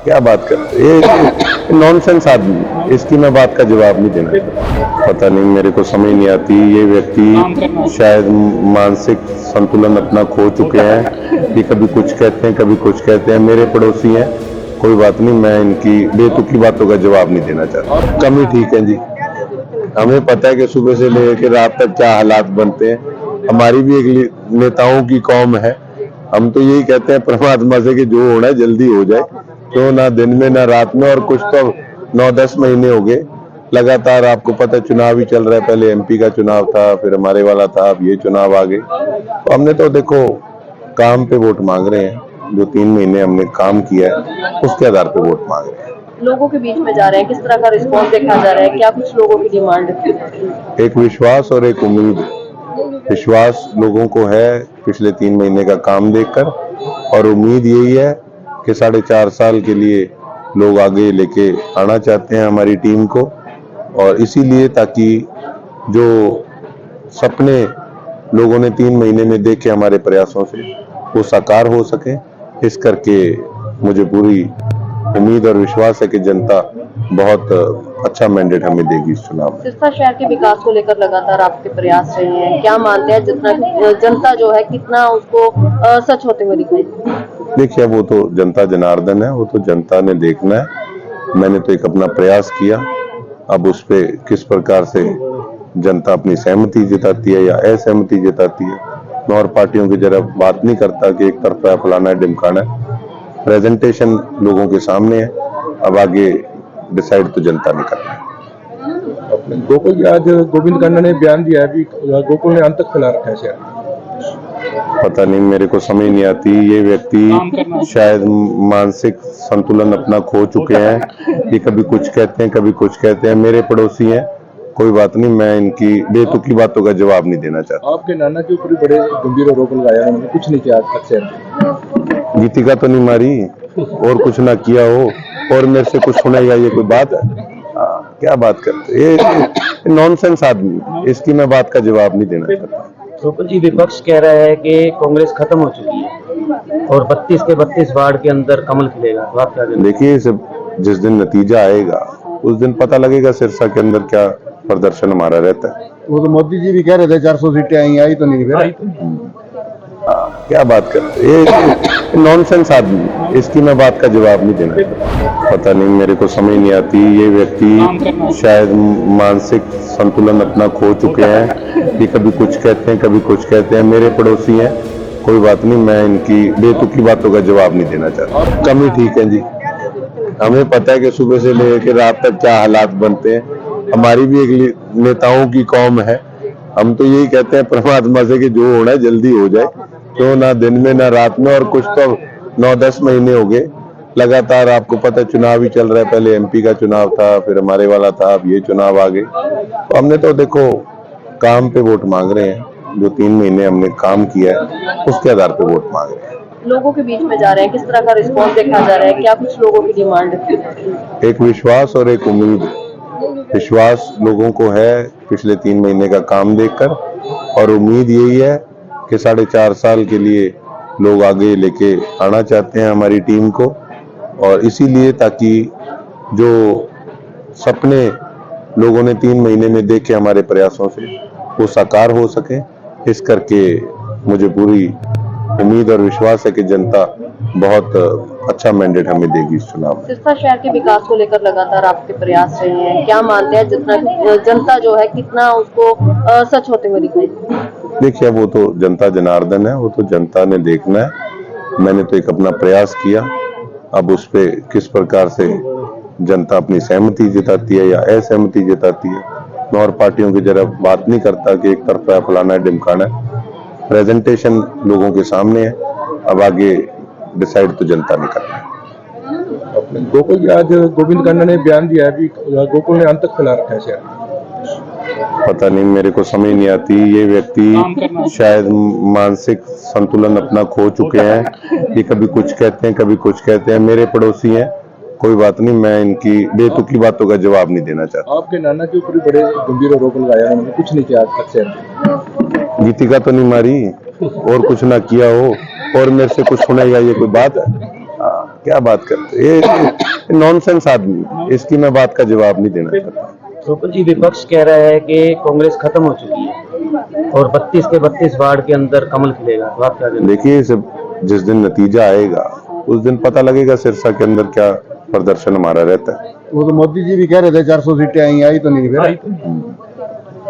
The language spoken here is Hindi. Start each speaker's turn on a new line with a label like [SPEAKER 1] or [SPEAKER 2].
[SPEAKER 1] क्या बात करते ये नॉनसेंस आदमी, इसकी मैं बात का जवाब नहीं देना चाहता। पता नहीं, मेरे को समझ नहीं आती। ये व्यक्ति शायद मानसिक संतुलन अपना खो चुके हैं। ये कभी कुछ कहते हैं, कभी कुछ कहते हैं। मेरे पड़ोसी हैं, कोई बात नहीं, मैं इनकी बेतुकी बातों का जवाब नहीं देना चाहता। कम ही ठीक है जी। हमें पता है कि सुबह से लेकर रात तक क्या हालात बनते हैं। हमारी भी एक नेताओं की कौम है। हम तो यही कहते हैं परमात्मा से कि जो होना है जल्दी हो जाए, तो ना दिन में ना रात में। और कुछ तो 9-10 महीने हो गए लगातार, आपको पता है चुनाव ही चल रहा है। पहले एमपी का चुनाव था, फिर हमारे वाला था, अब ये चुनाव आ गए। तो हमने तो देखो काम पे वोट मांग रहे हैं। जो 3 महीने हमने काम किया है उसके आधार पे वोट मांग रहे हैं।
[SPEAKER 2] लोगों के बीच में जा रहे हैं, किस तरह का रिस्पॉन्स देखा जा रहा है? क्या कुछ लोगों की डिमांड है?
[SPEAKER 1] एक विश्वास और एक उम्मीद। विश्वास लोगों को है पिछले 3 महीने का काम देखकर, और उम्मीद यही है कि 4.5 साल के लिए लोग आगे लेके आना चाहते हैं हमारी टीम को। और इसीलिए ताकि जो सपने लोगों ने 3 महीने में देखे हमारे प्रयासों से, वो साकार हो सके। इस करके मुझे पूरी उम्मीद और विश्वास है कि जनता बहुत अच्छा मैंडेट हमें देगी इस चुनाव में।
[SPEAKER 2] सिरसा शहर के विकास को लेकर लगातार आपके प्रयास रहे हैं, क्या मानते हैं जितना जनता जो है कितना उसको सच होते हुए दिखाई?
[SPEAKER 1] देखिए, वो तो जनता जनार्दन है, वो तो जनता ने देखना है। मैंने तो एक अपना प्रयास किया, अब उस पे किस प्रकार से जनता अपनी सहमति जताती है या असहमति जताती है, मैं और पार्टियों की जरा बात नहीं करता कि एक तरफा फलाना है ढिमकाना है। प्रेजेंटेशन लोगों के सामने है, अब आगे डिसाइड तो जनता ने करना है।
[SPEAKER 3] गोकुल आज गोविंद खन्ना ने बयान दिया है कि गोकुल ने आतंक फैला रखा है शहर।
[SPEAKER 1] पता नहीं, मेरे को समझ नहीं आती। ये व्यक्ति शायद मानसिक संतुलन अपना खो चुके हैं। ये कभी कुछ कहते हैं, कभी कुछ कहते हैं। मेरे पड़ोसी हैं, कोई बात नहीं, मैं इनकी बेतुकी बातों का जवाब नहीं देना चाहता।
[SPEAKER 3] आपके नाना के ऊपर बड़े गंभीर आरोप लगाया, उन्होंने कुछ नहीं किया आज तक शहर।
[SPEAKER 1] गीतिका तो नहीं मारी और कुछ ना किया हो और मेरे से कुछ सुनेगा, ये कोई बात है? क्या बात करते ये नॉनसेंस आदमी, इसकी मैं बात का जवाब नहीं देना चाहता।
[SPEAKER 4] गोकुल जी, विपक्ष कह रहा है कि कांग्रेस खत्म हो चुकी है और 32 के 32 वार्ड के अंदर कमल खिलेगा, तो आप क्या कहेंगे?
[SPEAKER 1] देखिए, जिस दिन नतीजा आएगा उस दिन पता लगेगा सिरसा के अंदर क्या प्रदर्शन हमारा रहता है।
[SPEAKER 3] वो तो मोदी जी भी कह रहे थे 400 सीटें आई तो नहीं फिर।
[SPEAKER 1] क्या बात करते ये नॉनसेंस आदमी, इसकी मैं बात का जवाब नहीं देना चाहता। पता नहीं, मेरे को समझ नहीं आती। ये व्यक्ति शायद मानसिक संतुलन अपना खो चुके हैं। ये कभी कुछ कहते हैं, कभी कुछ कहते हैं। मेरे पड़ोसी हैं, कोई बात नहीं, मैं इनकी बेतुकी बातों का जवाब नहीं देना चाहता। कम ही ठीक है जी। हमें पता है कि सुबह से लेकर रात तक क्या हालात बनते हैं। हमारी भी एक नेताओं की कौम है। हम तो यही कहते हैं परमात्मा से कि जो होना है जल्दी हो जाए, तो ना दिन में ना रात में। और कुछ तो 9-10 महीने हो गए लगातार, आपको पता है चुनाव ही चल रहा है। पहले एमपी का चुनाव था, फिर हमारे वाला था, अब ये चुनाव आ गए। तो हमने तो देखो काम पे वोट मांग रहे हैं। जो 3 महीने हमने काम किया है उसके आधार पे वोट मांग रहे हैं।
[SPEAKER 2] लोगों के बीच में जा रहे हैं, किस तरह का रिस्पॉन्स देखा जा रहा है? क्या कुछ लोगों की डिमांड है?
[SPEAKER 1] एक विश्वास और एक उम्मीद। विश्वास लोगों को है पिछले 3 महीने का काम देखकर, और उम्मीद यही है कि 4.5 साल के लिए लोग आगे लेके आना चाहते हैं हमारी टीम को। और इसीलिए ताकि जो सपने लोगों ने 3 महीने में देखे हमारे प्रयासों से, वो साकार हो सके। इस करके मुझे पूरी उम्मीद और विश्वास है कि जनता बहुत अच्छा मैंडेट हमें देगी इस चुनाव में।
[SPEAKER 2] सिरसा शहर के विकास को लेकर लगातार आपके प्रयास रहे हैं, क्या मानते हैं जितना जनता जो है कितना उसको सच होते हुए दिखाई?
[SPEAKER 1] देखिए, वो तो जनता जनार्दन है, वो तो जनता ने देखना है। मैंने तो एक अपना प्रयास किया, अब उस पे किस प्रकार से जनता अपनी सहमति जताती है या असहमति जताती है, मैं और पार्टियों की जरा बात नहीं करता कि एक तरफा फलाना है ढिमकाना है। प्रेजेंटेशन लोगों के सामने है, अब आगे डिसाइड तो जनता ने करना है।
[SPEAKER 3] गोकुल आज गोविंद खन्ना ने बयान दिया है कि गोकुल ने आतंक फैला रखा है शहर।
[SPEAKER 1] पता नहीं, मेरे को समझ नहीं आती। ये व्यक्ति शायद मानसिक संतुलन अपना खो चुके हैं। ये कभी कुछ कहते हैं, कभी कुछ कहते हैं। मेरे पड़ोसी हैं, कोई बात नहीं, मैं इनकी बेतुकी बातों का जवाब नहीं देना चाहता।
[SPEAKER 3] आपके नाना के ऊपर बड़े गंभीर आरोप लगाया, उन्होंने कुछ नहीं किया आज तक शहर।
[SPEAKER 1] गीतिका तो नहीं मारी और कुछ ना किया हो और मेरे से कुछ सुनेगा, ये कोई बात है? क्या बात करते ये नॉनसेंस आदमी, इसकी मैं बात का जवाब नहीं देना चाहता।
[SPEAKER 4] रोपल जी, विपक्ष कह रहा है कि कांग्रेस खत्म हो चुकी है और 32 के 32 वार्ड के अंदर कमल खिलेगा, तो आप क्या कहेंगे?
[SPEAKER 1] देखिए सब जिस दिन नतीजा आएगा उस दिन पता लगेगा सिरसा के अंदर क्या प्रदर्शन हमारा रहता है।
[SPEAKER 5] वो तो मोदी जी भी कह रहे थे 400 सीटें आई तो नहीं फिर